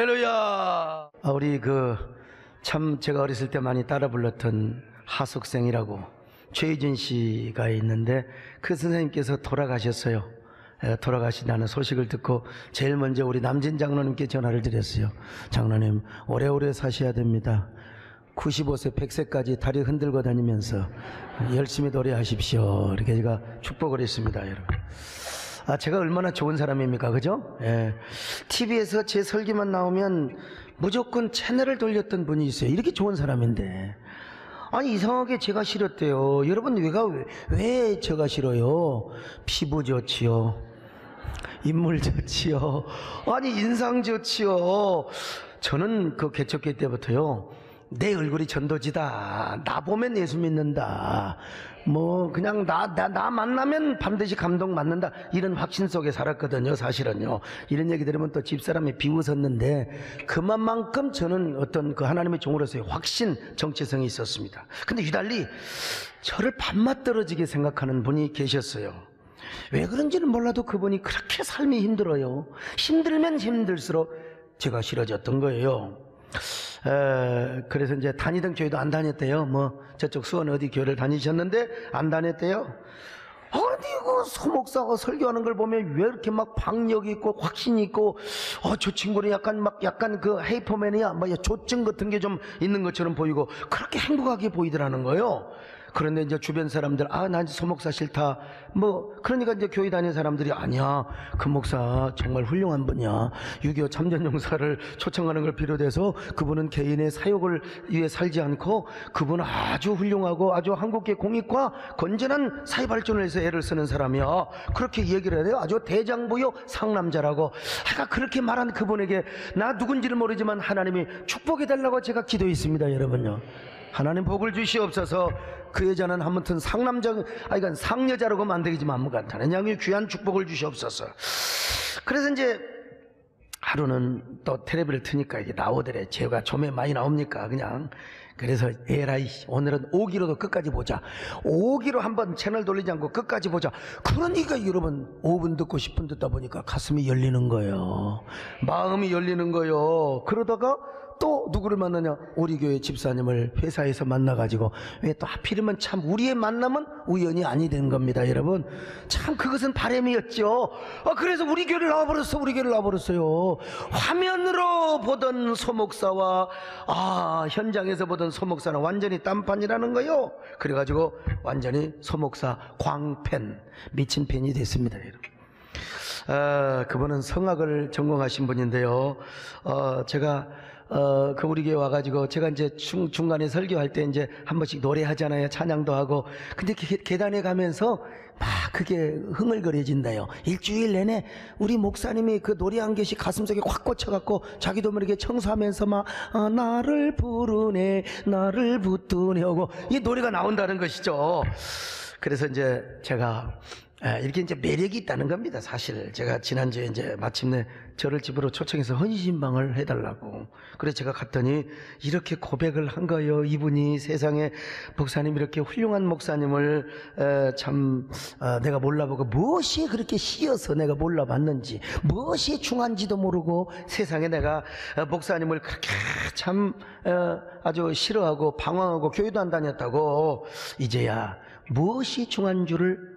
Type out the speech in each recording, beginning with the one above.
할렐루야. 우리 참 제가 어렸을 때 많이 따라 불렀던 하숙생이라고 최희진 씨가 있는데 그 선생님께서 돌아가셨어요. 돌아가신다는 소식을 듣고 제일 먼저 우리 남진 장로님께 전화를 드렸어요. 장로님, 오래오래 사셔야 됩니다. 95세 100세까지 다리 흔들고 다니면서 열심히 노래하십시오. 이렇게 제가 축복을 했습니다, 여러분. 제가 얼마나 좋은 사람입니까, 그죠? TV에서 제 설교만 나오면 무조건 채널을 돌렸던 분이 있어요. 이렇게 좋은 사람인데. 아니, 이상하게 제가 싫었대요. 여러분, 왜 제가 싫어요? 피부 좋지요, 인물 좋지요, 아니 인상 좋지요. 저는 그 개척교 때부터요, 내 얼굴이 전도지다, 나 보면 예수 믿는다, 그냥 나 만나면 반드시 감동 받는다, 이런 확신 속에 살았거든요. 사실은요, 이런 얘기 들으면 또 집사람이 비웃었는데 그만큼 저는 어떤 그 하나님의 종으로서의 확신, 정체성이 있었습니다. 근데 유달리 저를 밥맛 떨어지게 생각하는 분이 계셨어요. 왜 그런지는 몰라도 그분이 그렇게 삶이 힘들어요. 힘들면 힘들수록 제가 싫어졌던 거예요. 그래서 이제 다니던 교회도 안 다녔대요. 저쪽 수원 어디 교회를 다니셨는데 안 다녔대요. 아니, 소목사가 설교하는 걸 보면 왜 이렇게 막 박력 있고 확신이 있고, 저 친구는 약간 그 헤이퍼맨이야, 조증 같은 게 좀 있는 것처럼 보이고 그렇게 행복하게 보이더라는 거예요. 그런데 이제 주변 사람들, 난 소목사 싫다, 그러니까 이제 교회 다니는 사람들이, 아니야, 그 목사 정말 훌륭한 분이야, 6.25 참전용사를 초청하는 걸 비롯해서 그분은 개인의 사욕을 위해 살지 않고 그분은 아주 훌륭하고 아주 한국계 공익과 건전한 사회 발전을 위해서 애를 쓰는 사람이야, 그렇게 얘기를 해야 돼요. 아주 대장부요 상남자라고. 그렇게 말한 그분에게 나 누군지를 모르지만 하나님이 축복해달라고 제가 기도했습니다. 여러분요, 하나님 복을 주시옵소서. 그 여자는 아무튼 이건 상여자라고 만들기지만 아무 간단한 귀한 축복을 주시옵소서. 그래서 이제 하루는 또 텔레비를 트니까 이게 나오더래. 제가 좀에 많이 나옵니까 그냥. 그래서 에라이, 오늘은 5기로도 끝까지 보자, 5기로 한번 채널 돌리지 않고 끝까지 보자. 그러니까 여러분, 5분 듣고 10분 듣다 보니까 가슴이 열리는 거예요. 마음이 열리는 거예요. 그러다가 또 누구를 만나냐, 우리 교회 집사님을 회사에서 만나가지고, 왜 또 하필이면 참 우리의 만남은 우연이 아니 된 겁니다. 여러분, 참 그것은 바람이었죠. 그래서 우리 교회를 나와버렸어요. 화면으로 보던 소목사와 현장에서 보던 소목사는 완전히 딴판이라는 거예요. 그래가지고 완전히 소목사 광팬, 미친 팬이 됐습니다. 여러분, 그분은 성악을 전공하신 분인데요. 제가 우리 교회 와가지고 제가 이제 중간에 설교할 때 이제 한 번씩 노래하잖아요. 찬양도 하고. 근데 계단에 가면서 막 그게 흥얼거려진다요. 일주일 내내 우리 목사님이 그 노래 한 개씩 가슴속에 확 꽂혀갖고 자기도 모르게 청소하면서 막 나를 부르네, 나를 붙드네 하고 이 노래가 나온다는 것이죠. 그래서 이제 제가 이렇게 이제 매력이 있다는 겁니다. 사실 제가 지난주에 이제 마침내 저를 집으로 초청해서 헌신방을 해달라고. 그래서 제가 갔더니 이렇게 고백을 한 거예요. 이분이 세상에 목사님, 이렇게 훌륭한 목사님을 참 내가 몰라보고 무엇이 그렇게 씨어서 내가 몰라봤는지, 무엇이 중한지도 모르고 세상에 내가 목사님을 그렇게 참 아주 싫어하고 방황하고 교회도 안 다녔다고 이제야 무엇이 중한 줄을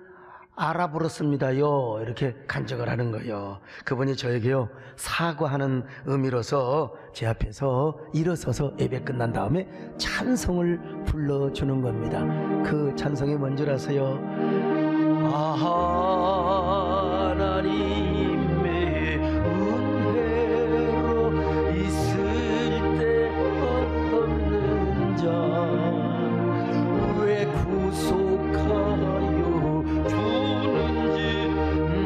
알아버렸습니다요. 이렇게 간증을 하는 거예요. 그분이 저에게요, 사과하는 의미로서 제 앞에서 일어서서 예배 끝난 다음에 찬송을 불러주는 겁니다. 그 찬송이 뭔 줄 아세요? 하나님의 은혜로 있을 때 없는 자 왜 구속하여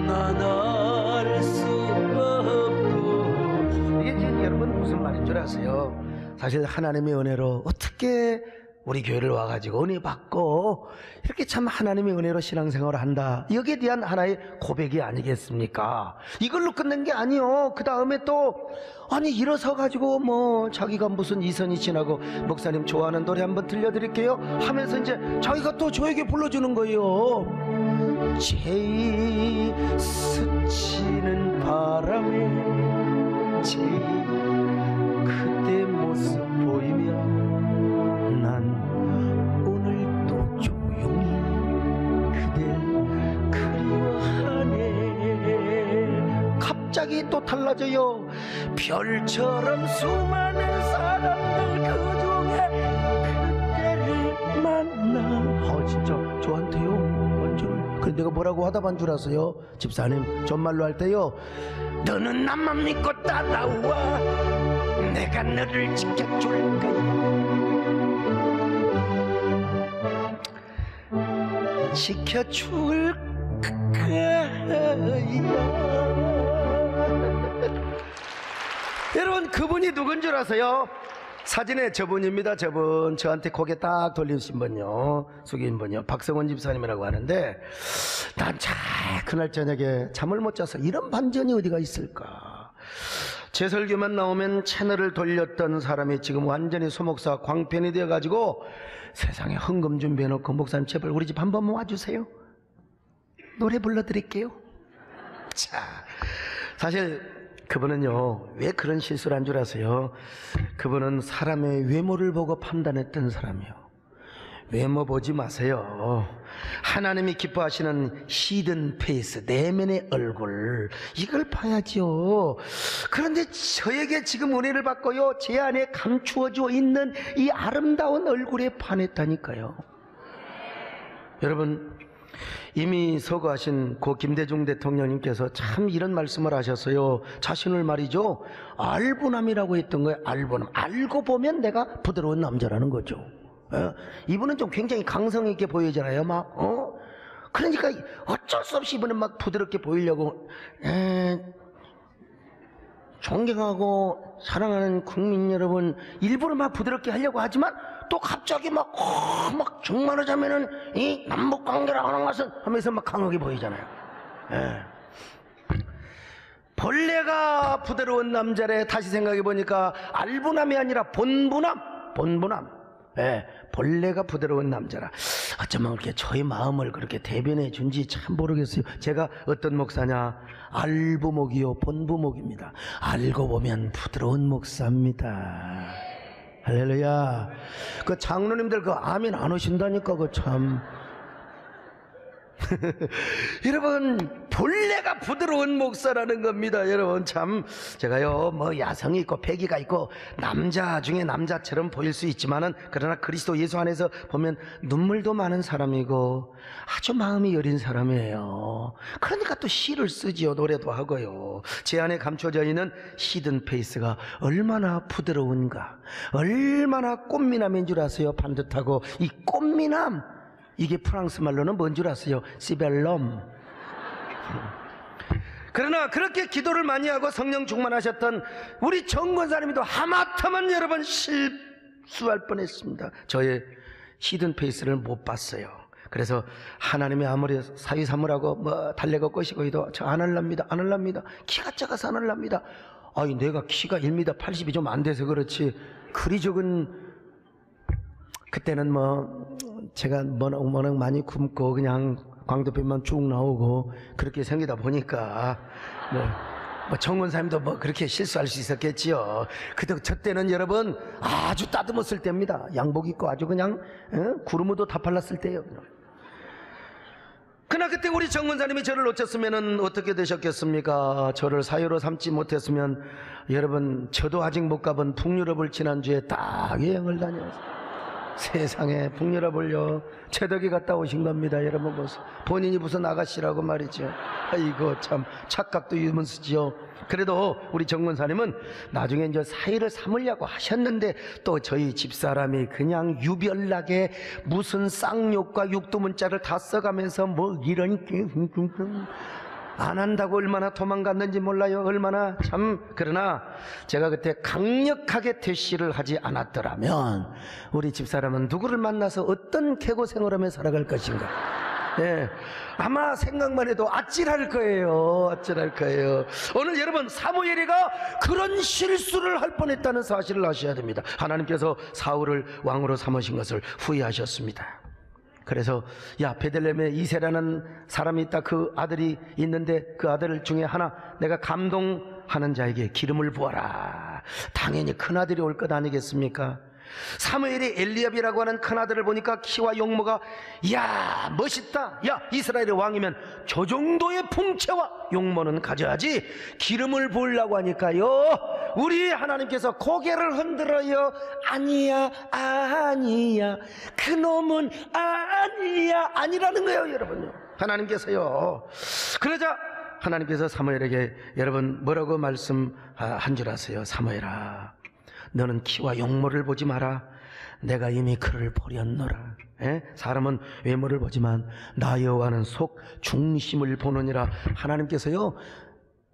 난 알 수가 없고. 이게 지금 여러분 무슨 말인 줄 아세요? 사실 하나님의 은혜로 어떻게 우리 교회를 와가지고 은혜 받고 이렇게 참 하나님의 은혜로 신앙생활을 한다, 여기에 대한 하나의 고백이 아니겠습니까? 이걸로 끝낸 게 아니요. 그 다음에 또 일어서 가지고 자기가 무슨 이선희 씨라고 목사님 좋아하는 노래 한번 들려드릴게요 하면서 이제 자기가 또 저에게 불러주는 거예요. 제일 스치는 바람에 제일 그때 모습 보이면 난 오늘 또 조용히 그댈 그리워하네. 갑자기 또 달라져요. 별처럼 수많은 사람들 그중에 그대를 만나. 진짜 저한테요 완전히. 근데 내가 뭐라고 하다반 줄 아세요? 집사님 전말로 할 때요, 너는 나만 믿고 따라와, 내가 너를 지켜줄 거야, 지켜줄 거야. 여러분, 그분이 누군 줄 아세요? 사진에 저분입니다. 저분, 저한테 고개 딱 돌리신 분요, 숙인 분요, 박성원 집사님이라고 하는데, 난 잘 그날 저녁에 잠을 못 자서 이런 반전이 어디가 있을까. 제 설교만 나오면 채널을 돌렸던 사람이 지금 완전히 소목사 광편이 되어가지고 세상에 헌금 준비해놓고, 목사님 제발 우리 집 한 번만 와주세요, 노래 불러드릴게요. 자, 사실 그분은요, 왜 그런 실수를 한 줄 아세요? 그분은 사람의 외모를 보고 판단했던 사람이요. 외모 보지 마세요. 하나님이 기뻐하시는 히든 페이스, 내면의 얼굴, 이걸 봐야죠. 그런데 저에게 지금 은혜를 받고요, 제 안에 감추어져 있는 이 아름다운 얼굴에 반했다니까요. 여러분, 이미 서거하신 고 김대중 대통령님께서 참 이런 말씀을 하셨어요. 자신을 말이죠, 알부남이라고 했던 거예요. 알부남. 알고 보면 내가 부드러운 남자라는 거죠. 이분은 좀 굉장히 강성 있게 보이잖아요. 막 그러니까 어쩔 수 없이 이분은 막 부드럽게 보이려고, 존경하고 사랑하는 국민 여러분, 일부러 막 부드럽게 하려고 하지만 또 갑자기 막 정말하자면은 이 남북 관계라고 하는 것은 하면서 막 강하게 보이잖아요. 본래가 부드러운 남자래. 다시 생각해 보니까 알부남이 아니라 본부남. 본래가 부드러운 남자라. 어쩌면 그렇게 저의 마음을 그렇게 대변해 준지 참 모르겠어요. 제가 어떤 목사냐? 알부목이요 본부목입니다. 알고 보면 부드러운 목사입니다. 할렐루야. 그 장로님들 그 아멘 안 오신다니까, 그 참. 여러분, 본래가 부드러운 목사라는 겁니다. 여러분, 참 제가요 뭐 야성이 있고 패기가 있고 남자 중에 남자처럼 보일 수 있지만은, 그러나 그리스도 예수 안에서 보면 눈물도 많은 사람이고 아주 마음이 여린 사람이에요. 그러니까 또 시를 쓰지요, 노래도 하고요. 제 안에 감춰져 있는 히든 페이스가 얼마나 부드러운가, 얼마나 꽃미남인 줄 아세요? 반듯하고. 이 꽃미남, 이게 프랑스 말로는 뭔 줄 아세요? 시벨럼. 그러나 그렇게 기도를 많이 하고 성령 충만하셨던 우리 정 권사님도 하마터면 여러분 실수할 뻔했습니다. 저의 히든 페이스를 못 봤어요. 그래서 하나님이 아무리 사위 삼으라고 뭐 달래고 꼬시고 해도 저 안 할랍니다, 안 할랍니다, 키가 작아서 안 할랍니다. 아니, 내가 키가 1m 80이 좀 안 돼서 그렇지, 그리 적은, 그때는 뭐 제가 워낙 많이 굶고 그냥 광대뼈만 쭉 나오고 그렇게 생기다 보니까 뭐 정원사님도 뭐 그렇게 실수할 수 있었겠지요. 그때 저 때는 여러분 아주 따듬었을 때입니다. 양복 입고 아주 그냥 구르무도 다 발랐을 때예요. 그러나 그때 우리 정원사님이 저를 놓쳤으면 어떻게 되셨겠습니까? 저를 사유로 삼지 못했으면 여러분, 저도 아직 못 가본 북유럽을 지난주에 딱 여행을 다녀왔어요. 세상에, 북유럽을요 최덕이 갔다 오신 겁니다. 여러분 보세요. 본인이 무슨 아가씨라고 말이죠. 아이고 참 착각도 유문수지요. 그래도 우리 정권사님은 나중에 이제 사위를 삼으려고 하셨는데, 또 저희 집사람이 그냥 유별나게 무슨 쌍욕과 육두문자를 다 써가면서 뭐 이런 안 한다고 얼마나 도망갔는지 몰라요. 얼마나 참. 그러나 제가 그때 강력하게 퇴시를 하지 않았더라면 우리 집사람은 누구를 만나서 어떤 개고 생활하며 살아갈 것인가. 아마 생각만 해도 아찔할 거예요. 아찔할 거예요. 오늘 여러분, 사무엘이가 그런 실수를 할 뻔했다는 사실을 아셔야 됩니다. 하나님께서 사울을 왕으로 삼으신 것을 후회하셨습니다. 그래서 야, 베들레헴에 이새라는 사람이 있다. 그 아들이 있는데 그 아들 중에 하나 내가 감동하는 자에게 기름을 부어라. 당연히 큰아들이 올 것 아니겠습니까? 사무엘이 엘리압이라고 하는 큰아들을 보니까 키와 용모가 야 멋있다, 야 이스라엘의 왕이면 저 정도의 풍채와 용모는 가져야지, 기름을 부으려고 하니까요 우리 하나님께서 고개를 흔들어요. 아니야 아니야, 그놈은 아니야, 아니라는 거예요 여러분요. 하나님께서요. 그러자 하나님께서 사무엘에게 여러분 뭐라고 말씀한 줄 아세요? 사무엘아, 너는 키와 용모를 보지 마라. 내가 이미 그를 버렸노라. 사람은 외모를 보지만 나 여호와는 속 중심을 보느니라. 하나님께서요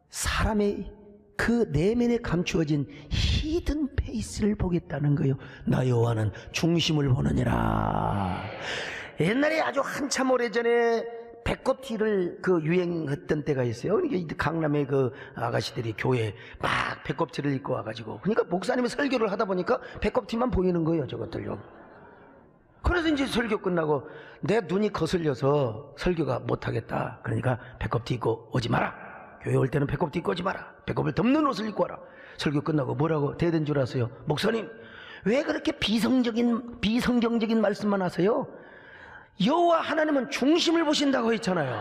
사람의 그 내면에 감추어진 히든 페이스를 보겠다는 거예요. 나 여호와는 중심을 보느니라. 옛날에 아주 한참 오래전에 배꼽티를 유행했던 때가 있어요. 이게 강남의 아가씨들이 교회에 막 배꼽티를 입고 와가지고, 그러니까 목사님이 설교를 하다 보니까 배꼽티만 보이는 거예요, 저것들요. 그래서 이제 설교 끝나고 내 눈이 거슬려서 설교가 못하겠다. 그러니까 배꼽티 입고 오지 마라. 교회 올 때는 배꼽티 입고 오지 마라. 배꼽을 덮는 옷을 입고 와라. 설교 끝나고 뭐라고 대든 줄 아세요? 목사님, 왜 그렇게 비성경적인 말씀만 하세요? 여호와 하나님은 중심을 보신다고 했잖아요.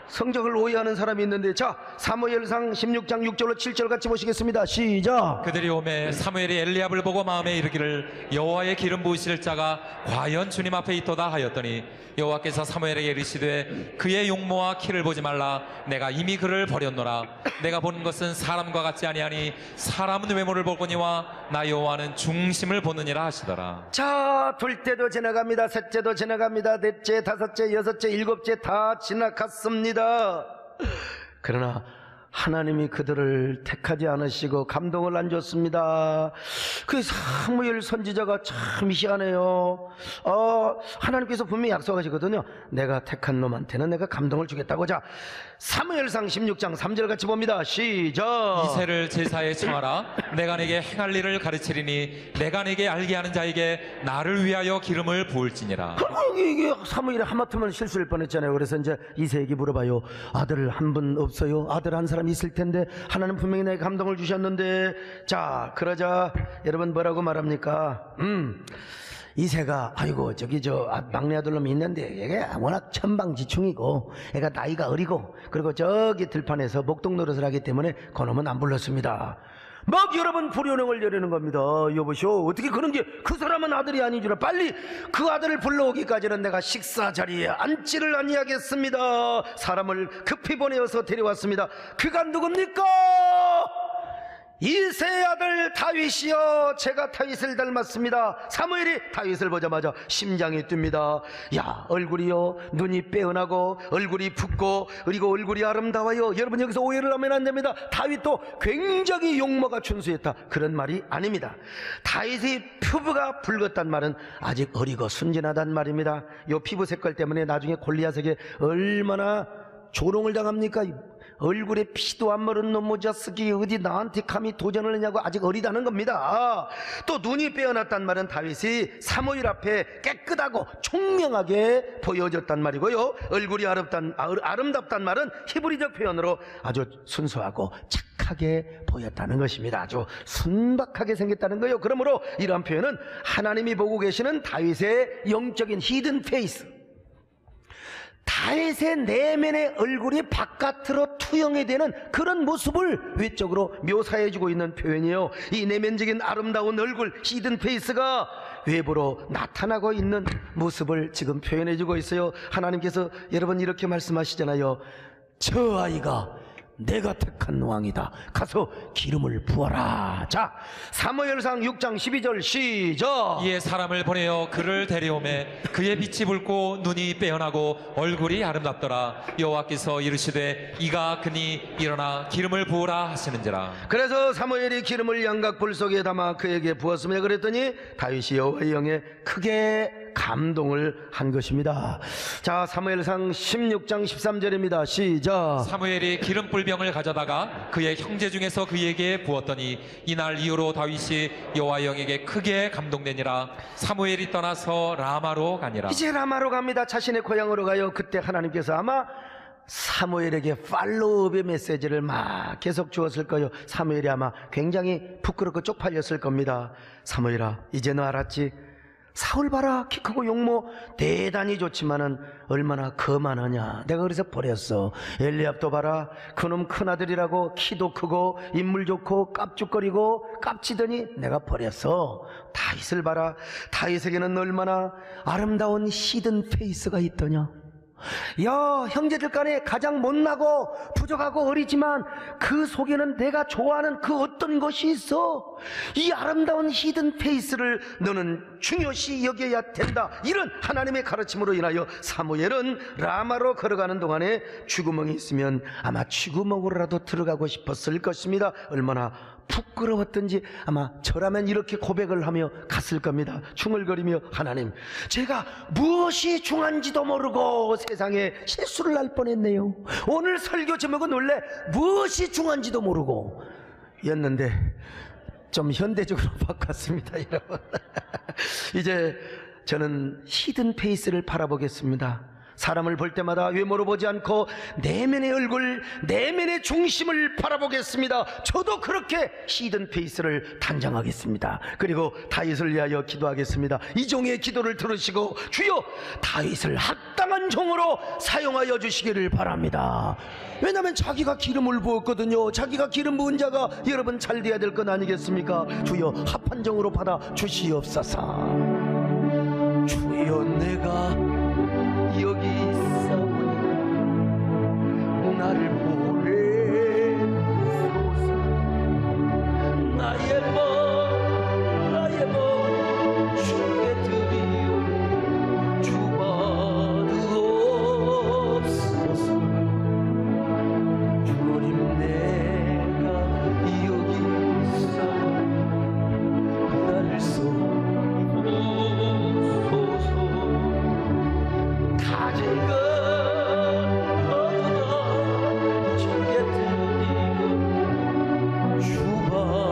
성경을 오해하는 사람이 있는데, 자 사무엘상 16장 6절로 7절 같이 보시겠습니다. 시작. 그들이 오매 사무엘이 엘리압을 보고 마음에 이르기를 여호와의 기름 부으실 자가 과연 주님 앞에 있도다 하였더니 여호와께서 사무엘에게 이르시되 그의 용모와 키를 보지 말라. 내가 이미 그를 버렸노라. 내가 보는 것은 사람과 같지 아니하니 사람은 외모를 보거니와 나 여호와는 중심을 보느니라 하시더라. 자, 둘째도 지나갑니다. 셋째도 지나갑니다. 넷째, 다섯째, 여섯째, 일곱째 다 지나갔습니다. 그러나 하나님이 그들을 택하지 않으시고 감동을 안 줬습니다. 그 사무엘 선지자가 참 희한해요. 하나님께서 분명히 약속하시거든요. 내가 택한 놈한테는 내가 감동을 주겠다고. 자, 사무엘상 16장 3절 같이 봅니다. 시작. 이새를 제사에 청하라. 내가 내게 행할 일을 가르치리니 내가 내게 알게 하는 자에게 나를 위하여 기름을 부을지니라. 이게 사무엘이 하마터면 실수할 뻔했잖아요. 그래서 이제 이새에게 물어봐요. 아들 한 분 없어요? 아들 한 사람 있을 텐데 하나님 분명히 내게 감동을 주셨는데. 자, 그러자 여러분 뭐라고 말합니까? 이새가 아이고 저기 막내 아들놈이 있는데 얘가 워낙 천방지축이고 얘가 나이가 어리고 그리고 저기 들판에서 목동 노릇을 하기 때문에 그놈은 안 불렀습니다. 막 여러분 불효령을 내리는 겁니다. 여보시오, 어떻게 그런 게, 그 사람은 아들이 아닌 줄 알아. 빨리 그 아들을 불러오기까지는 내가 식사 자리에 앉지를 아니하겠습니다. 사람을 급히 보내어서 데려왔습니다. 그가 누굽니까? 이새 아들 다윗이요, 제가 다윗을 닮았습니다. 사무엘이 다윗을 보자마자 심장이 뜁니다. 야, 얼굴이요 눈이 빼어나고 얼굴이 붓고 그리고 얼굴이 아름다워요. 여러분 여기서 오해를 하면 안 됩니다. 다윗도 굉장히 용모가 준수했다, 그런 말이 아닙니다. 다윗의 피부가 붉었단 말은 아직 어리고 순진하단 말입니다. 요 피부 색깔 때문에 나중에 골리앗에게 얼마나 조롱을 당합니까? 얼굴에 피도 안 마른 놈 자식이 어디 나한테 감히 도전을 하냐고, 아직 어리다는 겁니다. 또 눈이 빼어났단 말은 다윗이 사무엘 앞에 깨끗하고 총명하게 보여졌단 말이고요. 얼굴이 아름답단 말은 히브리적 표현으로 아주 순수하고 착하게 보였다는 것입니다. 아주 순박하게 생겼다는 거예요. 그러므로 이러한 표현은 하나님이 보고 계시는 다윗의 영적인 히든 페이스, 다윗의 내면의 얼굴이 바깥으로 투영이 되는 그런 모습을 외적으로 묘사해주고 있는 표현이에요. 이 내면적인 아름다운 얼굴, 히든 페이스가 외부로 나타나고 있는 모습을 지금 표현해주고 있어요. 하나님께서 여러분 이렇게 말씀하시잖아요. 저 아이가 내가 택한 왕이다. 가서 기름을 부어라. 자, 사무엘상 6장 12절 시작. 이에 사람을 보내어 그를 데려오매 그의 빛이 붉고 눈이 빼어나고 얼굴이 아름답더라. 여호와께서 이르시되 이가 그니 일어나 기름을 부으라 하시는지라. 그래서 사무엘이 기름을 양각불 속에 담아 그에게 부었으며 그랬더니 다윗이 여호와의 영에 크게 감동을 한 것입니다. 자, 사무엘상 16장 13절입니다. 시작. 사무엘이 기름불병을 가져다가 그의 형제 중에서 그에게 부었더니 이날 이후로 다윗이 여호와의 영에게 크게 감동되니라. 사무엘이 떠나서 라마로 가니라. 이제 라마로 갑니다. 자신의 고향으로 가요. 그때 하나님께서 아마 사무엘에게 팔로우업의 메시지를 막 계속 주었을 거예요. 사무엘이 아마 굉장히 부끄럽고 쪽팔렸을 겁니다. 사무엘아, 이제 너 알았지? 사울 봐라, 키 크고 용모 대단히 좋지만은 얼마나 거만하냐. 내가 그래서 버렸어. 엘리압도 봐라, 그놈 큰아들이라고 키도 크고 인물 좋고 깝죽거리고 깝치더니 내가 버렸어. 다윗을 봐라, 다윗에게는 얼마나 아름다운 히든 페이스가 있더냐. 야, 형제들 간에 가장 못나고 부족하고 어리지만 그 속에는 내가 좋아하는 그 어떤 것이 있어. 이 아름다운 히든 페이스를 너는 중요시 여겨야 된다. 이런 하나님의 가르침으로 인하여 사무엘은 라마로 걸어가는 동안에 쥐구멍이 있으면 아마 쥐구멍으로라도 들어가고 싶었을 것입니다. 얼마나 부끄러웠던지 아마 저라면 이렇게 고백을 하며 갔을 겁니다. 중얼거리며, 하나님, 제가 무엇이 중한지도 모르고 세상에 실수를 할 뻔했네요. 오늘 설교 제목은 원래 무엇이 중한지도 모르고 였는데 좀 현대적으로 바꿨습니다, 여러분. 이제 저는 히든 페이스를 바라보겠습니다. 사람을 볼 때마다 외모로 보지 않고 내면의 얼굴, 내면의 중심을 바라보겠습니다. 저도 그렇게 히든 페이스를 단장하겠습니다. 그리고 다윗을 위하여 기도하겠습니다. 이 종의 기도를 들으시고 주여 다윗을 합당한 종으로 사용하여 주시기를 바랍니다. 왜냐하면 자기가 기름을 부었거든요. 자기가 기름 부은 자가 여러분 잘 돼야 될 건 아니겠습니까? 주여 합한 종으로 받아 주시옵소서. 주여 내가 여기 있사오니 나를 보내소서. 나의 몸 주께 드리오니 주 받으옵소서. 주님 내가 여기 있사오니 나를 쏘소서. 가진 것 얻어 주께 드리고 주 받으옵소서.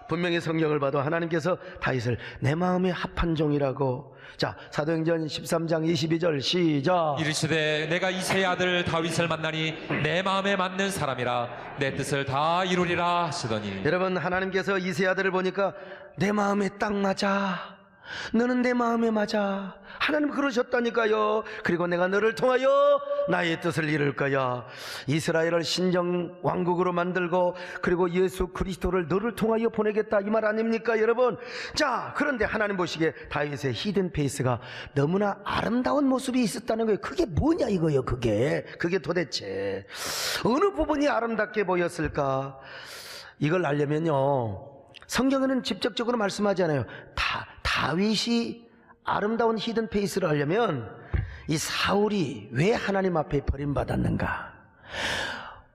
분명히 성경을 봐도 하나님께서 다윗을 내 마음에 합한 종이라고. 자, 사도행전 13장 22절 시작. 이르시되 내가 이새의 아들 다윗을 만나니 내 마음에 맞는 사람이라 내 뜻을 다 이루리라 하시더니. 여러분, 하나님께서 이새의 아들을 보니까 내 마음에 딱 맞아. 너는 내 마음에 맞아. 하나님 그러셨다니까요. 그리고 내가 너를 통하여 나의 뜻을 이룰 거야. 이스라엘을 신정 왕국으로 만들고 그리고 예수 그리스도를 너를 통하여 보내겠다, 이 말 아닙니까, 여러분? 자, 그런데 하나님 보시기에 다윗의 히든 페이스가 너무나 아름다운 모습이 있었다는 거예요. 그게 뭐냐 이거예요. 그게 도대체 어느 부분이 아름답게 보였을까? 이걸 알려면요, 성경에는 직접적으로 말씀하지 않아요. 다윗이 아름다운 히든 페이스를 하려면 이 사울이 왜 하나님 앞에 버림받았는가,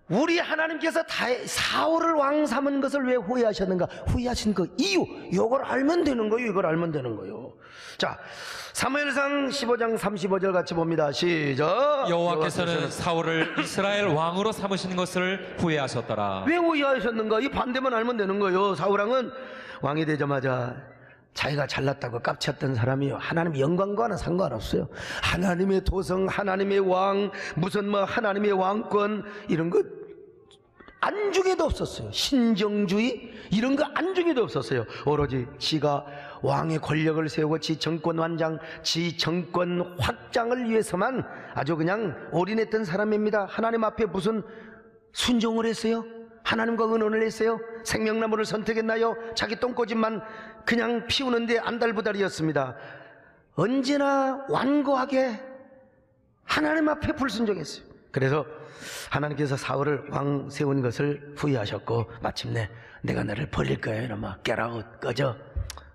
우리 하나님께서 사울을 왕 삼은 것을 왜 후회하셨는가, 후회하신 그 이유, 이걸 알면 되는 거예요. 이걸 알면 되는 거예요. 자, 사무엘상 15장 35절 같이 봅니다. 시작. 여호와께서는 사울을 이스라엘 왕으로 삼으신 것을 후회하셨더라. 왜 후회하셨는가? 이 반대만 알면 되는 거예요. 사울왕은 왕이 되자마자 자기가 잘났다고 깝쳤던 사람이요, 하나님 영광과는 상관없어요. 하나님의 도성, 하나님의 왕, 무슨 뭐 하나님의 왕권, 이런 거 안중에도 없었어요. 신정주의 이런 거 안중에도 없었어요. 오로지 지가 왕의 권력을 세우고 지 정권 완장, 지 정권 확장을 위해서만 아주 그냥 올인했던 사람입니다. 하나님 앞에 무슨 순종을 했어요? 하나님과 의논을 했어요? 생명나무를 선택했나요? 자기 똥꼬집만 그냥 피우는데 안달부달이었습니다. 언제나 완고하게 하나님 앞에 불순종했어요. 그래서 하나님께서 사울을 왕 세운 것을 후회하셨고 마침내 내가 너를 버릴 거야 이놈아, get out, 꺼져,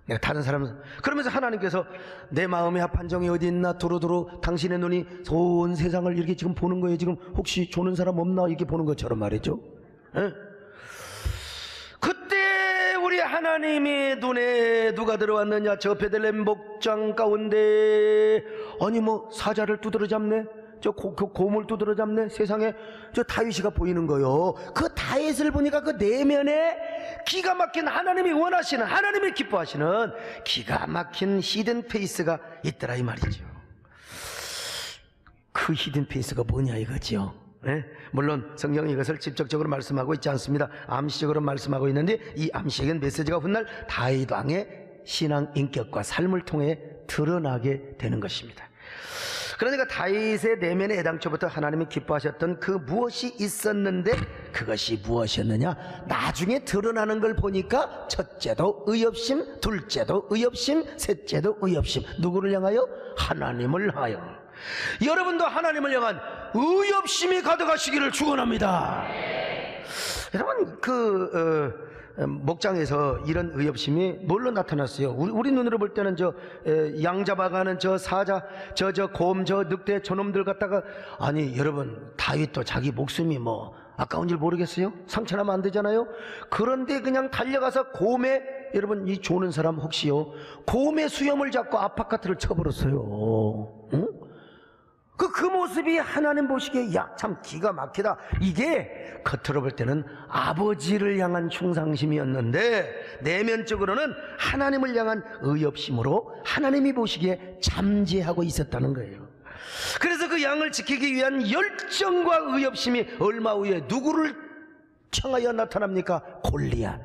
내가 다른 사람. 그러면서 하나님께서 내 마음의 합한 정이 어디 있나 두루두루 당신의 눈이 온 세상을 이렇게 지금 보는 거예요. 지금 혹시 조는 사람 없나 이렇게 보는 것처럼 말이죠. 에? 그때 우리 하나님의 눈에 누가 들어왔느냐? 저 베들레헴 목장 가운데 아니 뭐 사자를 두드러 잡네, 저 곰을 두드러 잡네, 세상에 저 다윗이가 보이는 거요. 그 다윗을 보니까 그 내면에 기가 막힌 하나님이 원하시는, 하나님이 기뻐하시는 기가 막힌 히든 페이스가 있더라 이 말이죠. 그 히든 페이스가 뭐냐 이거지요. 네? 물론 성경이 이것을 직접적으로 말씀하고 있지 않습니다. 암시적으로 말씀하고 있는데 이 암시적인 메시지가 훗날 다윗 왕의 신앙 인격과 삶을 통해 드러나게 되는 것입니다. 그러니까 다윗의 내면에 애당초부터 하나님이 기뻐하셨던 그 무엇이 있었는데 그것이 무엇이었느냐? 나중에 드러나는 걸 보니까 첫째도 의협심, 둘째도 의협심, 셋째도 의협심. 누구를 향하여? 하나님을 향하여. 여러분도 하나님을 향한 의협심이 가득하시기를 축원합니다. 여러분 목장에서 이런 의협심이 뭘로 나타났어요? 우리 눈으로 볼 때는 양 잡아가는 저 사자, 저 곰, 저 늑대, 저놈들 갖다가, 아니 여러분 다윗도 자기 목숨이 뭐 아까운 줄 모르겠어요? 상처나면 안 되잖아요. 그런데 그냥 달려가서 곰에, 여러분 이 조는 사람 혹시요 곰의 수염을 잡고 아파카트를 쳐버렸어요. 응? 그 모습이 하나님 보시기에 야 참 기가 막히다. 이게 겉으로 볼 때는 아버지를 향한 충성심이었는데 내면적으로는 하나님을 향한 의협심으로 하나님이 보시기에 잠재하고 있었다는 거예요. 그래서 그 양을 지키기 위한 열정과 의협심이 얼마 후에 누구를 청하여 나타납니까? 골리앗,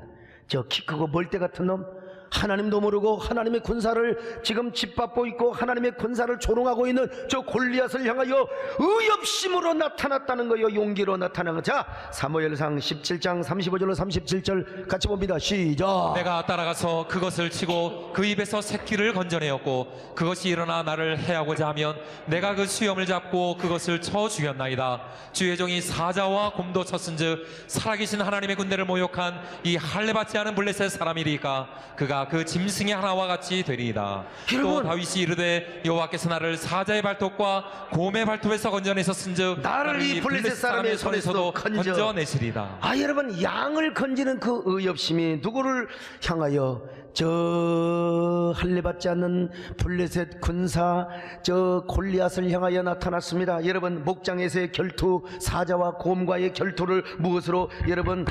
저 키 크고 멀대 같은 놈, 하나님도 모르고 하나님의 군사를 지금 짓밟고 있고 하나님의 군사를 조롱하고 있는 저 골리앗을 향하여 의협심으로 나타났다는 거예요. 용기로 나타난 거. 자, 사무엘상 17장 35절로 37절 같이 봅니다. 시작. 내가 따라가서 그것을 치고 그 입에서 새끼를 건져내었고 그것이 일어나 나를 해하고자 하면 내가 그 수염을 잡고 그것을 쳐 죽였나이다. 주의 종이 사자와 곰도 쳤은즉 살아계신 하나님의 군대를 모욕한 이 할례받지 않은 블레셋 사람이리까 그가 그 짐승의 하나와 같이 되리이다. 또 다윗이 이르되 여호와께서 나를 사자의 발톱과 곰의 발톱에서 건져내셨은즉 나를 이 블레셋 사람의 손에서도 건져내시리다. 아, 여러분 양을 건지는 그 의협심이 누구를 향하여? 저 할례받지 않는 블레셋 군사 저 골리앗을 향하여 나타났습니다. 여러분 목장에서의 결투, 사자와 곰과의 결투를 무엇으로 여러분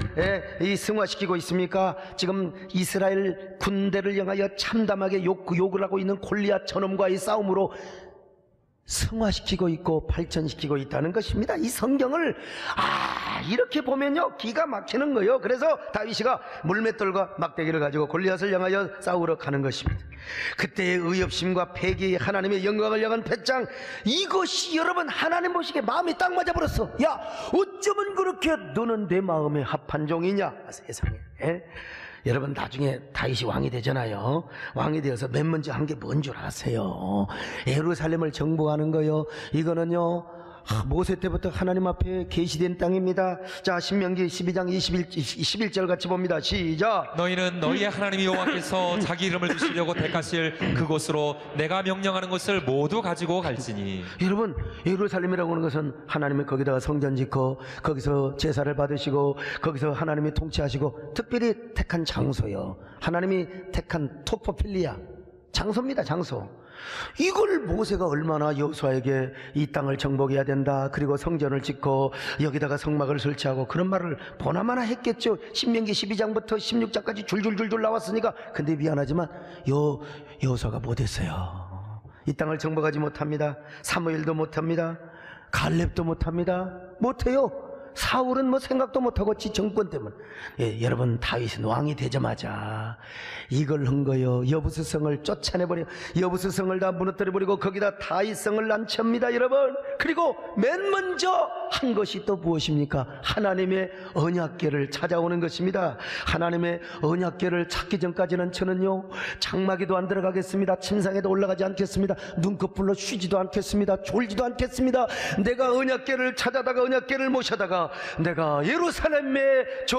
이 승화시키고 있습니까? 지금 이스라엘 군대를 향하여 참담하게 욕을 하고 있는 골리앗 저놈과의 싸움으로 승화시키고 있고 발전시키고 있다는 것입니다. 이 성경을 이렇게 보면요 기가 막히는 거예요. 그래서 다윗이가 물맷돌과 막대기를 가지고 골리앗을 향하여 싸우러 가는 것입니다. 그때의 의협심과 패기, 하나님의 영광을 향한 배짱, 이것이 여러분 하나님 보시기에 마음이 딱 맞아버렸어. 야 어쩌면 그렇게 너는 내 마음에 합한 종이냐 세상에. 여러분 나중에 다윗이 왕이 되잖아요. 왕이 되어서 맨 먼저 한 게 뭔 줄 아세요? 예루살렘을 정복하는 거요. 이거는요 모세 때부터 하나님 앞에 계시된 땅입니다. 자, 신명기 12장 21절 같이 봅니다. 시작. 너희는 너희의 하나님 여호와께서 자기 이름을 두시려고 택하실 그곳으로 내가 명령하는 것을 모두 가지고 갈지니. 여러분 예루살렘이라고 하는 것은 하나님이 거기다가 성전 짓고 거기서 제사를 받으시고 거기서 하나님이 통치하시고 특별히 택한 장소요. 하나님이 택한 토포필리아 장소입니다. 장소. 이걸 모세가 얼마나 여호수아에게 이 땅을 정복해야 된다, 그리고 성전을 짓고 여기다가 성막을 설치하고 그런 말을 보나마나 했겠죠. 신명기 12장부터 16장까지 줄줄줄줄 나왔으니까. 근데 미안하지만 여호수아가 못했어요. 이 땅을 정복하지 못합니다. 사무엘도 못합니다. 갈렙도 못합니다. 못해요. 사울은 뭐 생각도 못하고 지 정권 때문에. 예, 여러분, 다윗은 왕이 되자마자 이걸 한 거요. 여부스성을 쫓아내버려, 여부스성을 다 무너뜨려버리고 거기다 다윗성을 난치합니다, 여러분. 그리고 맨 먼저 한 것이 또 무엇입니까? 하나님의 언약궤를 찾아오는 것입니다. 하나님의 언약궤를 찾기 전까지는 저는요, 장마기도 안 들어가겠습니다. 침상에도 올라가지 않겠습니다. 눈꺼풀로 쉬지도 않겠습니다. 졸지도 않겠습니다. 내가 언약궤를 찾아다가 언약궤를 모셔다가 내가 예루살렘의 저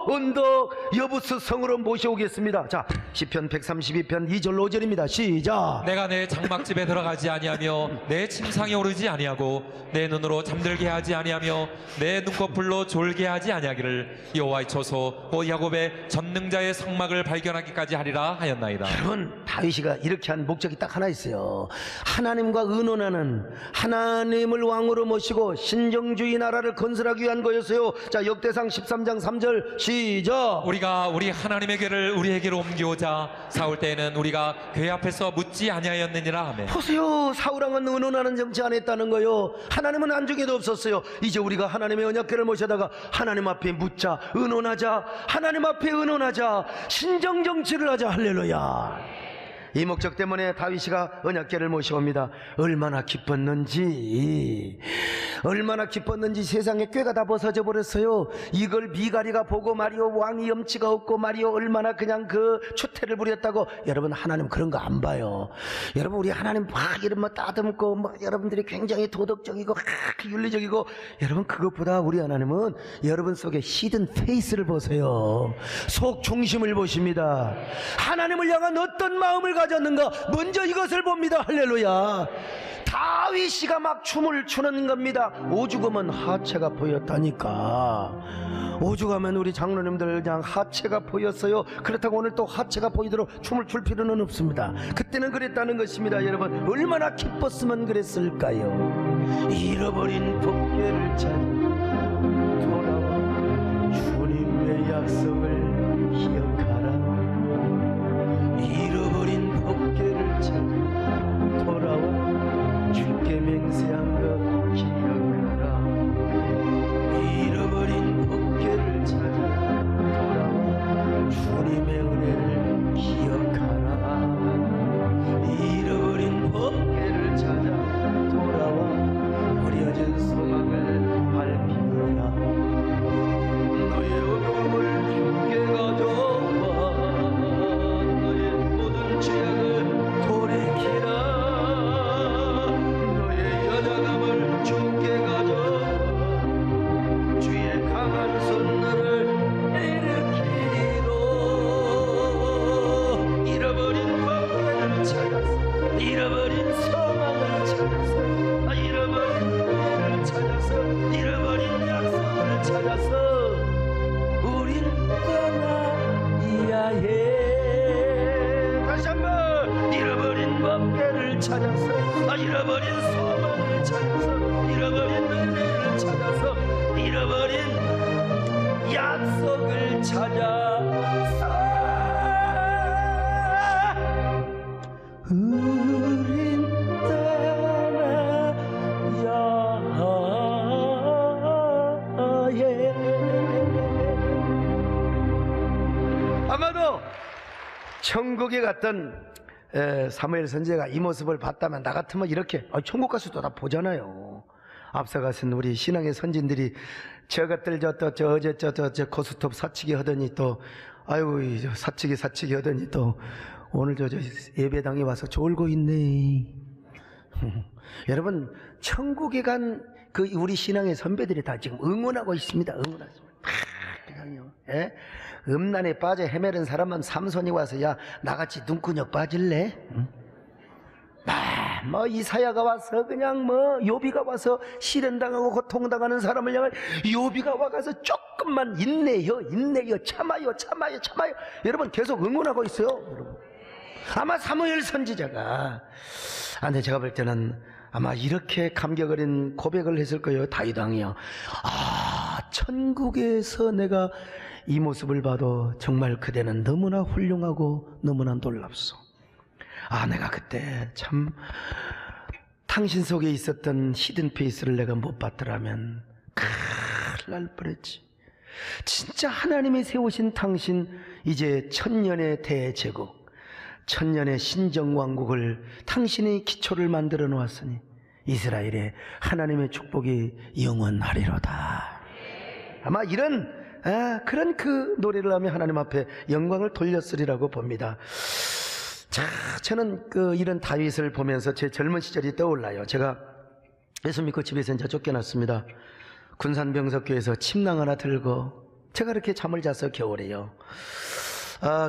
언덕 여부스 성으로 모셔오겠습니다. 자, 시편 132편 2절 5절입니다. 시작. 내가 내 장막집에 들어가지 아니하며 내 침상에 오르지 아니하고 내 눈으로 잠들게 하지 아니하며 내 눈꺼풀로 졸게 하지 아니하기를 여호와의 초소 오 야곱의 전능자의 성막을 발견하기까지 하리라 하였나이다. 여러분, 다윗이가 이렇게 한 목적이 딱 하나 있어요. 하나님과 의논하는, 하나님을 왕으로 모시고 신정주의 나라를 건설하기 위한 거였어요. 자, 역대상 13장 3절 시작. 우리가 우리 하나님의 궤를 우리에게로 옮겨오자 사울 때에는 우리가 궤 앞에서 묻지 아니하였느니라 하며. 보세요, 사울왕은 의논하는 정치 안 했다는 거요. 하나님은 안중에도 없었어요. 이제 우리가 하나님의 언약궤를 모셔다가 하나님 앞에 묻자, 의논하자, 하나님 앞에 의논하자, 신정정치를 하자. 할렐루야. 이 목적 때문에 다윗이가 언약궤를 모셔옵니다. 얼마나 기뻤는지, 얼마나 기뻤는지. 세상에 꾀가 다 벗어져 버렸어요. 이걸 미가리가 보고 말이요, 왕이 염치가 없고 말이요, 얼마나 그냥 그 추태를 부렸다고. 여러분, 하나님 그런 거 안 봐요. 여러분, 우리 하나님 막 이런 뭐 따듬고 뭐 여러분들이 굉장히 도덕적이고 윤리적이고, 여러분 그것보다 우리 하나님은 여러분 속에 히든 페이스를 보세요. 속 중심을 보십니다. 하나님을 향한 어떤 마음을 가졌는가, 먼저 이것을 봅니다. 할렐루야. 다윗이가 막 춤을 추는 겁니다. 오죽하면 하체가 보였다니까. 오죽하면 우리 장로님들 그냥 하체가 보였어요. 그렇다고 오늘 또 하체가 보이도록 춤을 출 필요는 없습니다. 그때는 그랬다는 것입니다. 여러분, 얼마나 기뻤으면 그랬을까요? 잃어버린 법궤를 찾아 돌아와 주님의 약속을 기억하라. 잃어버린 법궤를 찾아 돌아와 주께 맹세한 것 기억하라. 잃어버린 법궤를 찾아 돌아와 주님의 은혜를 기억하라. 잃어버린 법궤를 찾아 돌아와 버려진 소망을 밟히라. 너의 어둠을 주께 가져와 너의 모든 죄악을 돌이키라. 주께 가져와 주의 강한 손들을 일으키리로. 잃어버린 법궤를 찾아서, 잃어버린 소망을 찾아서, 잃어버린 은혜를 찾아서, 잃어버린 약속을 찾아서 우린 떠나야 해. 다시 한번. 잃어버린 법궤를 찾아서, 잃어버린 소망을 찾아서, 잃어버린 은혜를 찾아서, 잃어버린 약속을 찾아서 우린 떠나야 해. 아마도 천국에 갔던 사무엘 선지자가 이 모습을 봤다면 나 같으면 이렇게, 천국 가서도 다 보잖아요. 앞서가신 우리 신앙의 선진들이 저것들 저 어제 저 고스톱 사치기 하더니 또 아이고 사치기 하더니 또 오늘 저 예배당에 와서 졸고 있네. 여러분, 천국에 간 그 우리 신앙의 선배들이 다 지금 응원하고 있습니다. 응원하고 있습니다. 예? 음란에 빠져 헤매는 사람만 삼손이 와서 야 나같이 눈구녕 빠질래? 응? 뭐 이사야가 와서 그냥 뭐 요비가 와서 시련당하고 고통당하는 사람을 향해 요비가 와가서 조금만 인내요 참아요. 여러분 계속 응원하고 있어요. 여러분. 아마 사무엘 선지자가 근데 제가 볼 때는 아마 이렇게 감격 어린 고백을 했을 거예요. 다윗 왕이요. 천국에서 내가 이 모습을 봐도 정말 그대는 너무나 훌륭하고 너무나 놀랍소. 내가 그때 참 당신 속에 있었던 히든 페이스를 내가 못 봤더라면 큰일 날 뻔했지. 진짜 하나님이 세우신 당신 이제 천년의 대제국, 천년의 신정왕국을 당신의 기초를 만들어 놓았으니 이스라엘에 하나님의 축복이 영원하리로다. 아마 이런 그런 그 노래를 하며 하나님 앞에 영광을 돌렸으리라고 봅니다. 자, 저는 이런 다윗을 보면서 제 젊은 시절이 떠올라요. 제가 예수 믿고 집에서 이제 쫓겨났습니다. 군산병석교에서 침낭 하나 들고 제가 이렇게 잠을 잤어요. 겨울에요.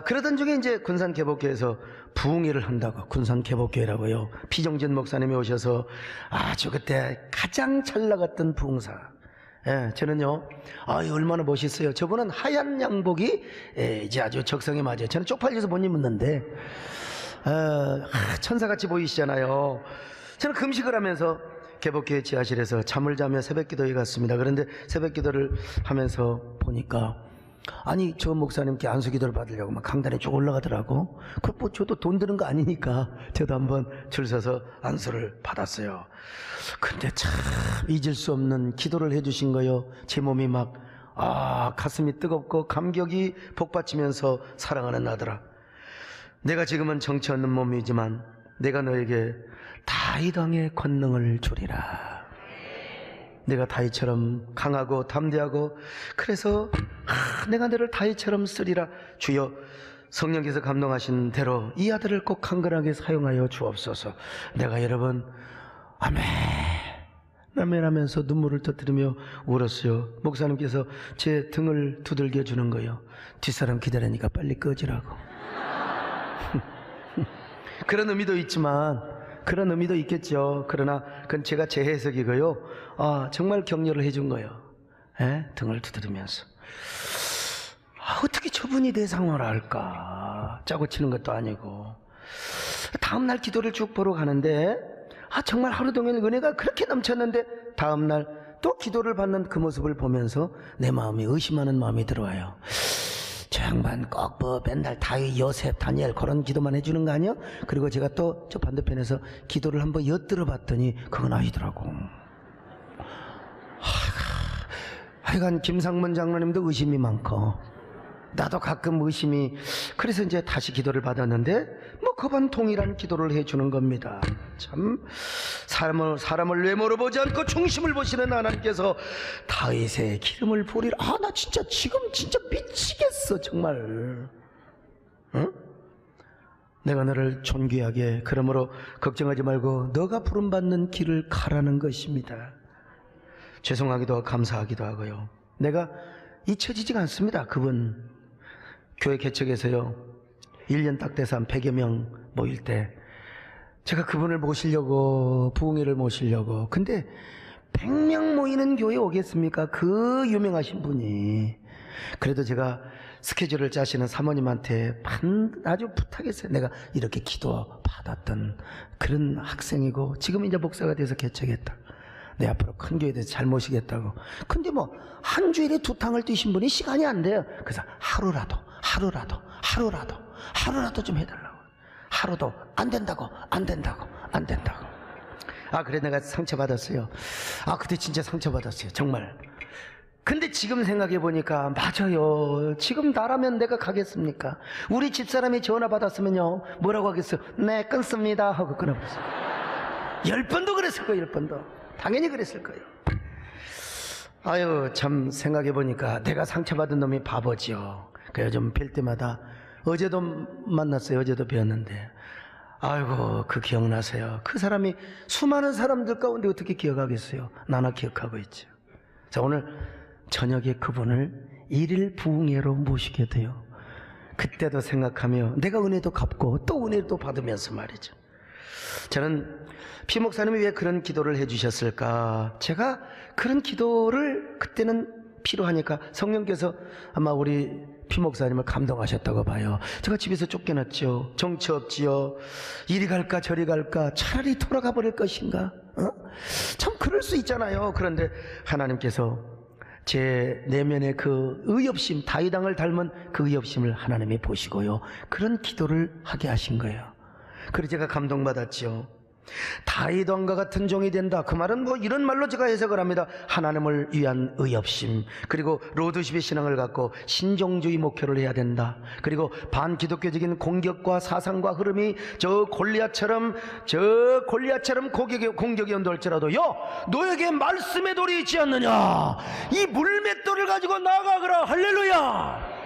그러던 중에 이제 군산개복교에서 부흥회를 한다고, 군산개복교회라고요. 피종진 목사님이 오셔서 아주 그때 가장 잘 나갔던 부흥사. 예, 저는요, 얼마나 멋있어요. 저분은 하얀 양복이 이제 아주 적성에 맞아요. 저는 쪽팔려서 못 입었는데, 천사같이 보이시잖아요. 저는 금식을 하면서 개복교회 지하실에서 잠을 자며 새벽기도에 갔습니다. 그런데 새벽기도를 하면서 보니까 아니 저 목사님께 안수기도를 받으려고 막 강단에 쭉 올라가더라고. 뭐 저도 돈 드는 거 아니니까 저도 한번 줄 서서 안수를 받았어요. 근데 참 잊을 수 없는 기도를 해주신 거요. 제 몸이 막 가슴이 뜨겁고 감격이 복받치면서 사랑하는 나더라. 내가 지금은 정치 없는 몸이지만 내가 너에게 다윗 왕의 권능을 주리라. 내가 다윗처럼 강하고 담대하고 그래서 내가 너를 다윗처럼 쓰리라. 주여 성령께서 감동하신 대로 이 아들을 꼭 강건하게 사용하여 주옵소서. 내가 여러분 아멘 아멘 하면서 눈물을 터뜨리며 울었어요. 목사님께서 제 등을 두들겨 주는 거예요. 뒷사람 기다리니까 빨리 꺼지라고. 그런 의미도 있지만 그런 의미도 있겠죠. 그러나 그건 제가 제 해석이고요. 정말 격려를 해준 거예요. 등을 두드리면서. 어떻게 저분이 내 상황을 알까? 짜고 치는 것도 아니고. 다음날 기도를 쭉 보러 가는데 정말 하루 종일 은혜가 그렇게 넘쳤는데 다음날 또 기도를 받는 그 모습을 보면서 내 마음이 의심하는 마음이 들어와요. 저 양반 꼭 맨날 다윗, 요셉, 다니엘 그런 기도만 해주는 거 아니야? 그리고 제가 또 저 반대편에서 기도를 한번 엿들어 봤더니 그건 아니더라고. 하여간 김상문 장로님도 의심이 많고 나도 가끔 의심이. 그래서 이제 다시 기도를 받았는데 그건 동일한 기도를 해주는 겁니다. 참 사람을 외모로 보지 않고 중심을 보시는 하나님께서 다윗의 기름을 부으리라. 나 진짜 지금 진짜 미치겠어 정말. 응? 내가 너를 존귀하게, 그러므로 걱정하지 말고 너가 부름받는 길을 가라는 것입니다. 죄송하기도 하고 감사하기도 하고요. 내가 잊혀지지가 않습니다. 그분 교회 개척에서요 1년 딱 돼서 한 100여 명 모일 때 제가 그분을 모시려고, 부흥회를 모시려고, 근데 100명 모이는 교회 오겠습니까? 그 유명하신 분이. 그래도 제가 스케줄을 짜시는 사모님한테 아주 부탁했어요. 내가 이렇게 기도 받았던 그런 학생이고 지금 이제 목사가 돼서 개척했다. 내 앞으로 큰 교회에 대해서 잘 모시겠다고. 근데 한 주일에 2탕을 뛰신 분이 시간이 안 돼요. 그래서 하루라도 좀 해달라고. 하루도 안 된다고. 그래 내가 상처받았어요. 그때 진짜 상처받았어요 정말. 근데 지금 생각해보니까 맞아요. 지금 나라면 내가 가겠습니까? 우리 집사람이 전화 받았으면요 뭐라고 하겠어요? 네 끊습니다 하고 끊어버렸어요. 10번도 그랬을 거예요. 10번도 당연히 그랬을 거예요. 참 생각해보니까 내가 상처받은 놈이 바보지요. 그래서 좀 뵐 때마다, 어제도 만났어요. 어제도 뵈었는데 그 기억나세요? 그 사람이 수많은 사람들 가운데 어떻게 기억하겠어요? 나나 기억하고 있죠. 자, 오늘 저녁에 그분을 1일 부흥회로 모시게 돼요. 그때도 생각하며 내가 은혜도 갚고 또 은혜도 받으면서 말이죠. 저는 피 목사님이 왜 그런 기도를 해주셨을까? 제가 그런 기도를 그때는 필요하니까 성령께서 아마 우리 피 목사님을 감동하셨다고 봐요. 제가 집에서 쫓겨났죠. 정치 없지요. 이리 갈까 저리 갈까, 차라리 돌아가 버릴 것인가. 참 그럴 수 있잖아요. 그런데 하나님께서 제 내면의 그 의협심, 다윗 왕을 닮은 그 의협심을 하나님이 보시고요 그런 기도를 하게 하신 거예요. 그래서 제가 감동받았죠. 다윗 왕과 같은 종이 된다. 그 말은 뭐 이런 말로 제가 해석을 합니다. 하나님을 위한 의협심, 그리고 로드십의 신앙을 갖고 신종주의 목표를 해야 된다. 그리고 반기독교적인 공격과 사상과 흐름이 저 골리앗처럼 공격이 온다할지라도 너에게 말씀의 돌이 있지 않느냐, 이 물맷돌을 가지고 나가거라. 할렐루야.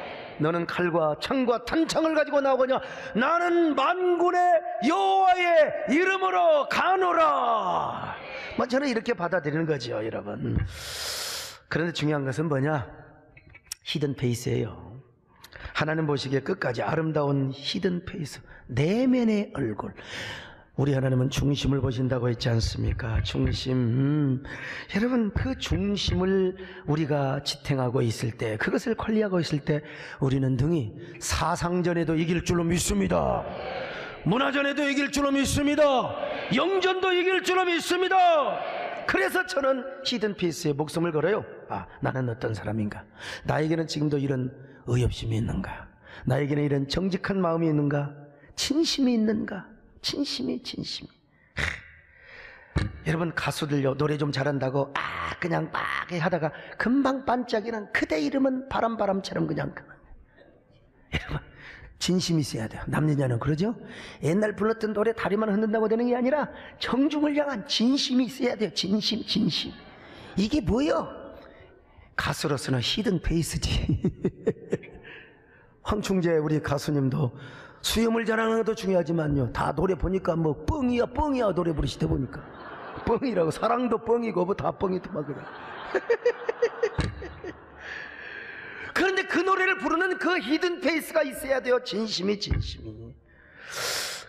너는 칼과 창과 탄창을 가지고 나오거냐, 나는 만군의 여호와의 이름으로 가노라. 저는 이렇게 받아들이는 거죠, 여러분. 그런데 중요한 것은 뭐냐? 히든 페이스예요. 하나님 보시기에 끝까지 아름다운 히든 페이스, 내면의 얼굴. 우리 하나님은 중심을 보신다고 했지 않습니까? 중심. 여러분, 그 중심을 우리가 지탱하고 있을 때, 그것을 관리하고 있을 때 우리는 등이 사상전에도 이길 줄로 믿습니다. 문화전에도 이길 줄로 믿습니다. 영전도 이길 줄로 믿습니다. 그래서 저는 히든 피스에 목숨을 걸어요. 나는 어떤 사람인가? 나에게는 지금도 이런 의협심이 있는가? 나에게는 이런 정직한 마음이 있는가? 진심이 있는가? 진심이. 여러분, 가수들요, 노래 좀 잘한다고 그냥 막 하다가 금방 반짝이는 그대 이름은 바람처럼 그냥 여러분, 진심이 있어야 돼요. 남녀는 그러죠? 옛날 불렀던 노래 다리만 흔든다고 되는 게 아니라 정중을 향한 진심이 있어야 돼요. 진심. 이게 뭐예요? 가수로서는 히든 페이스지. 황충재 우리 가수님도 수염을 자랑하는 것도 중요하지만요, 다 노래 보니까 뭐 뻥이야 노래 부르시다 보니까 뻥이라고. 사랑도 뻥이고 뭐 다 뻥이더만 그래. 그런데 그 노래를 부르는 그 히든 페이스가 있어야 돼요. 진심이.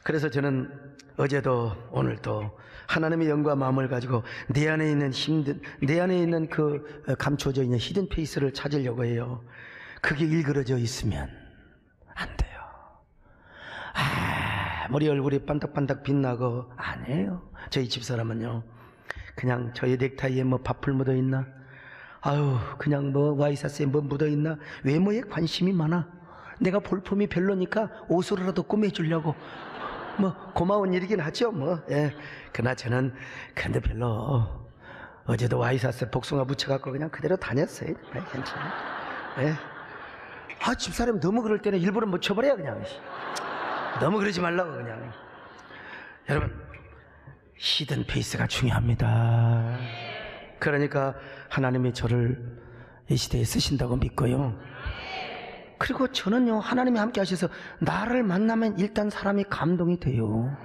그래서 저는 어제도 오늘도 하나님의 영과 마음을 가지고 내 안에 있는 그 감춰져 있는 히든 페이스를 찾으려고 해요. 그게 일그러져 있으면 안 돼요. 머리 얼굴이 반딱반딱 빛나고 아니에요. 저희 집사람은요, 그냥 저희 넥타이에 뭐 밥풀 묻어있나, 그냥 뭐 와이셔츠에 뭐 묻어있나, 외모에 관심이 많아. 내가 볼품이 별로니까 옷으로라도 꾸며주려고. 뭐 고마운 일이긴 하죠 뭐. 그러나 저는 근데 별로, 어제도 와이셔츠 복숭아 묻혀갖고 그냥 그대로 다녔어요. 괜찮아요. 집사람 너무 그럴 때는 일부러 묻혀버려요 그냥. 너무 그러지 말라고 그냥. 여러분, 히든 페이스가 중요합니다. 그러니까 하나님이 저를 이 시대에 쓰신다고 믿고요. 그리고 저는요, 하나님이 함께 하셔서 나를 만나면 일단 사람이 감동이 돼요.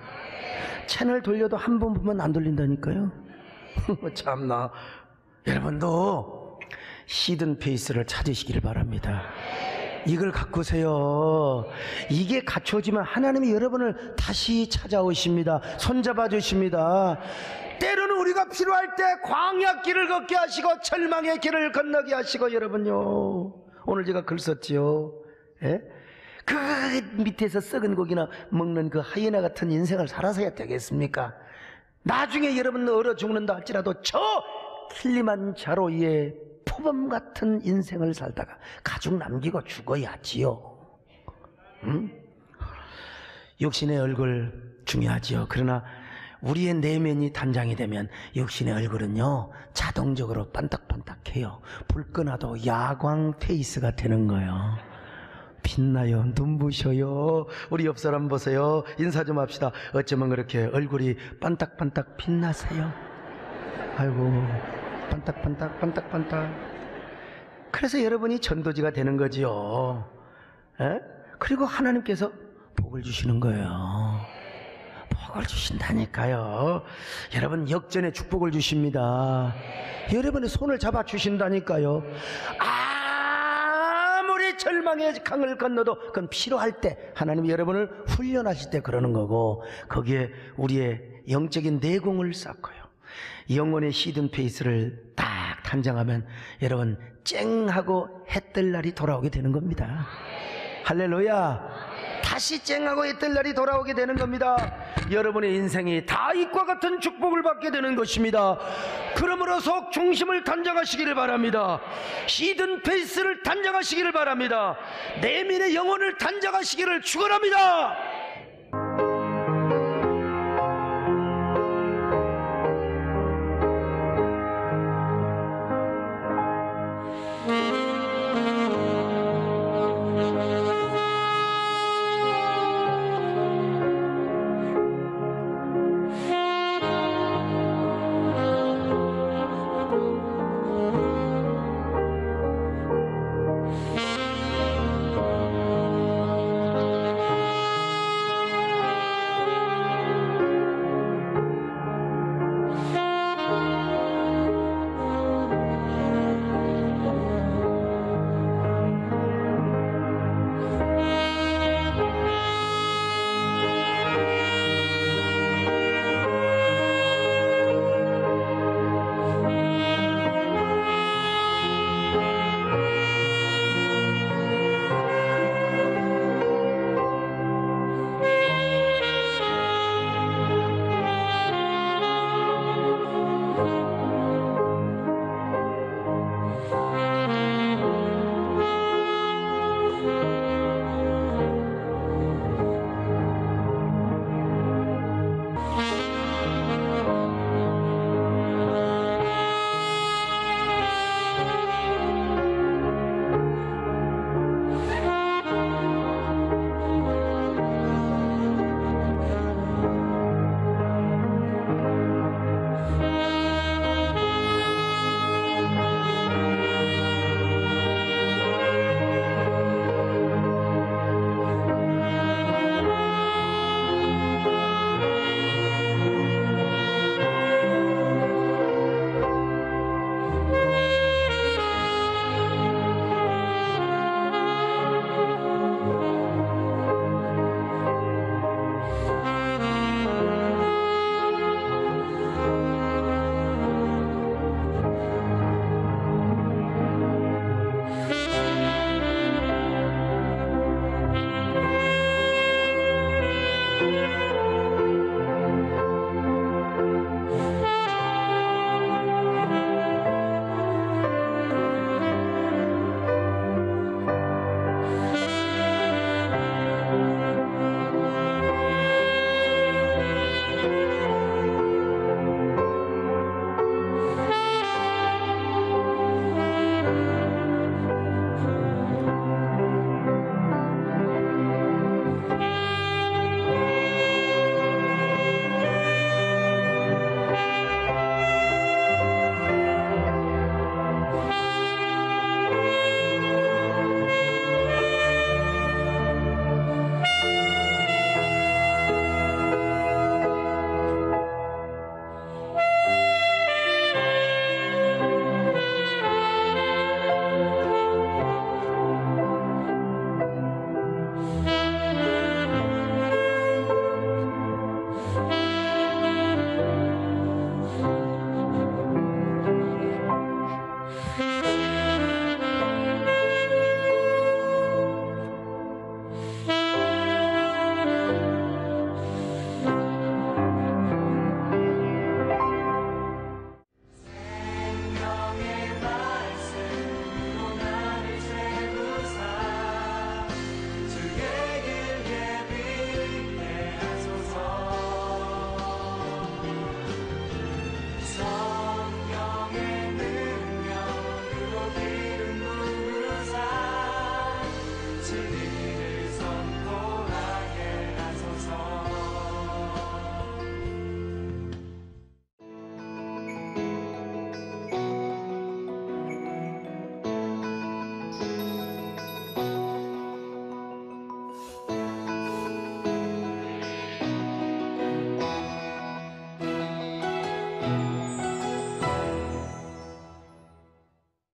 채널 돌려도 한 번 보면 안 돌린다니까요. 참나. 여러분도 히든 페이스를 찾으시기를 바랍니다. 이걸 갖고세요. 이게 갖춰지면 하나님이 여러분을 다시 찾아오십니다. 손잡아 주십니다. 때로는 우리가 필요할 때 광야길을 걷게 하시고 절망의 길을 건너게 하시고, 여러분요, 오늘 제가 글 썼지요. 그 밑에서 썩은 고기나 먹는 그 하이에나 같은 인생을 살아서야 되겠습니까? 나중에 여러분 얼어 죽는다 할지라도 저 킬리만자로의 표범 같은 인생을 살다가 가족 남기고 죽어야지요. 육신의 얼굴 중요하지요. 그러나 우리의 내면이 단장이 되면 육신의 얼굴은요, 자동적으로 반딱반딱해요. 불 끄나도 야광 페이스가 되는 거예요. 빛나요. 눈부셔요. 우리 옆 사람 보세요. 인사 좀 합시다. 어쩌면 그렇게 얼굴이 반딱반딱 빛나세요? 아이고, 반딱반딱. 그래서 여러분이 전도지가 되는 거지요. 그리고 하나님께서 복을 주시는 거예요. 복을 주신다니까요. 여러분, 역전의 축복을 주십니다. 여러분의 손을 잡아 주신다니까요. 아무리 절망의 강을 건너도 그건 필요할 때, 하나님이 여러분을 훈련하실 때 그러는 거고, 거기에 우리의 영적인 내공을 쌓고요, 영혼의 히든 페이스를 딱 단장하면 여러분 쨍하고 해뜰 날이 돌아오게 되는 겁니다. 할렐루야. 다시 쨍하고 해뜰 날이 돌아오게 되는 겁니다. 여러분의 인생이 다윗과 같은 축복을 받게 되는 것입니다. 그러므로 속 중심을 단장하시기를 바랍니다. 히든 페이스를 단장하시기를 바랍니다. 내면의 영혼을 단장하시기를 축원합니다.